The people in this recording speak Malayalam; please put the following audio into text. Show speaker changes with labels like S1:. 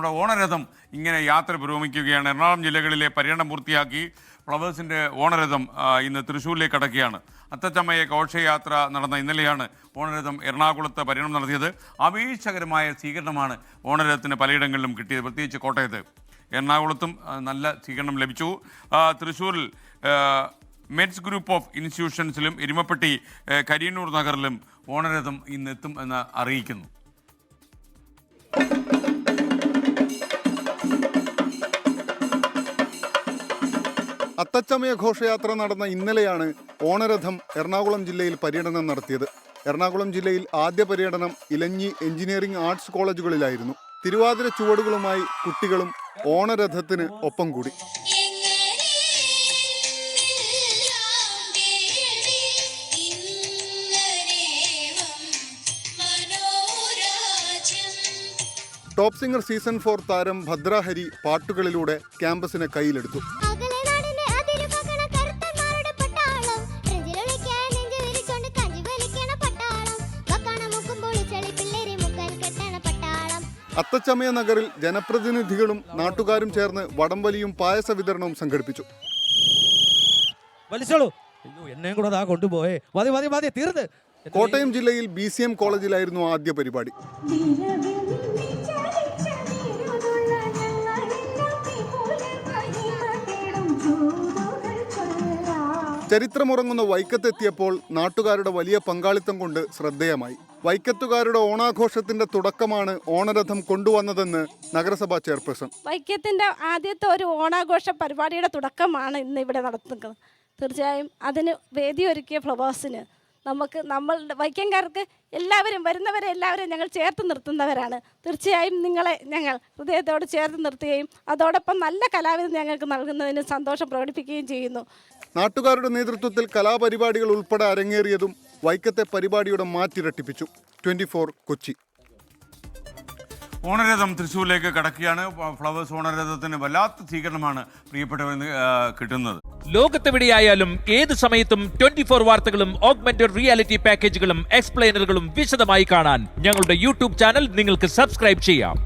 S1: നമ്മുടെ ഓണരഥം ഇങ്ങനെ യാത്ര പുരോഗമിക്കുകയാണ്. എറണാകുളം ജില്ലകളിലെ പര്യടനം പൂർത്തിയാക്കി ഫ്ലവേഴ്സിൻ്റെ ഓണരഥം ഇന്ന് തൃശ്ശൂരിലേക്ക് കടക്കുകയാണ്. അത്തച്ചമയ ഘോഷയാത്ര നടന്ന ഇന്നലെയാണ് ഓണരഥം എറണാകുളത്ത് പര്യടനം നടത്തിയത്. ആവേശകരമായ സ്വീകരണമാണ് ഓണരഥത്തിന് പലയിടങ്ങളിലും കിട്ടിയത്, പ്രത്യേകിച്ച് കോട്ടയത്ത്. എറണാകുളത്തും നല്ല സ്വീകരണം ലഭിച്ചു. തൃശ്ശൂരിൽ മെഡ്സ് ഗ്രൂപ്പ് ഓഫ് ഇൻസ്റ്റിറ്റ്യൂഷൻസിലും എരുമപ്പെട്ടി കരിയന്നൂർ നഗറിലും ഓണരഥം ഇന്നെത്തും എന്ന് അറിയിക്കുന്നു.
S2: അത്തച്ചമയ ഘോഷയാത്ര നടന്ന ഇന്നലെയാണ് ഓണരഥം എറണാകുളം ജില്ലയിൽ പര്യടനം നടത്തിയത്. എറണാകുളം ജില്ലയിൽ ആദ്യ പര്യടനം ഇലഞ്ഞി എഞ്ചിനീയറിംഗ് ആർട്സ് കോളേജുകളിലായിരുന്നു. തിരുവാതിര ചുവടുകളുമായി കുട്ടികളും ഓണരഥത്തിന് ഒപ്പം കൂടി. ടോപ്പ് സിംഗർ സീസൺ 4 താരം ഭദ്രഹരി പാട്ടുകളിലൂടെ ക്യാമ്പസിനെ കയ്യിലെടുത്തു. അത്തച്ചമയ നഗറിൽ ജനപ്രതിനിധികളും നാട്ടുകാരും ചേർന്ന് വടംവലിയും പായസ വിതരണവും സംഘടിപ്പിച്ചു. കോട്ടയം ജില്ലയിൽ BCM കോളേജിലായിരുന്നു ആദ്യ പരിപാടി. ചരിത്രമുറങ്ങുന്ന വൈക്കത്തെത്തിയപ്പോൾ നാട്ടുകാരുടെ വലിയ പങ്കാളിത്തം കൊണ്ട് ശ്രദ്ധേയമായി. വൈക്കത്തുകാരുടെ ഓണാഘോഷത്തിന്റെ തുടക്കമാണ് ഓണരഥം കൊണ്ടുവന്നതെന്ന് നഗരസഭാ ചെയർപേഴ്സൺ.
S3: വൈക്കത്തിന്റെ ആദ്യത്തെ ഒരു ഓണാഘോഷ പരിപാടിയുടെ തുടക്കമാണ് ഇന്ന് ഇവിടെ നടത്തുന്നത്. തീർച്ചയായും അതിന് വേദിയൊരുക്കിയ ഫ്ലവേഴ്സിന് നമ്മളുടെ വൈക്കംകാർക്ക് എല്ലാവരും വരുന്നവരെ എല്ലാവരും ഞങ്ങൾ ചേർത്ത് നിർത്തുന്നവരാണ്. തീർച്ചയായും നിങ്ങളെ ഞങ്ങൾ ഹൃദയത്തോട് ചേർത്ത് നിർത്തുകയും അതോടൊപ്പം നല്ല കലാവിധം ഞങ്ങൾക്ക് നൽകുന്നതിന് സന്തോഷം പ്രകടിപ്പിക്കുകയും ചെയ്യുന്നു.
S2: നാട്ടുകാരുടെ നേതൃത്വത്തിൽ കലാപരിപാടികൾ ഉൾപ്പെടെ അരങ്ങേറിയതും വൈക്കത്തെ പരിപാടിയുടെ മാറ്റിരട്ടിപ്പിച്ചു. 24 കൊച്ചി.
S1: ഓണരഥം തൃശ്ശൂരിലേക്ക് കടക്കുകയാണ്. ഫ്ലവേഴ്സ് ഓണരഥത്തിന് വല്ലാത്ത സ്വീകരണമാണ് പ്രിയപ്പെട്ടവരിൽ കിട്ടുന്നത്.
S4: ലോകത്തെവിടെയായാലും ഏത് സമയത്തും 24 വാർത്തകളും ഓഗ്മെന്റഡ് റിയാലിറ്റി പാക്കേജുകളും എക്സ്പ്ലെയിനറുകളും വിശദമായി കാണാൻ ഞങ്ങളുടെ യൂട്യൂബ് ചാനൽ നിങ്ങൾക്ക് സബ്സ്ക്രൈബ് ചെയ്യാം.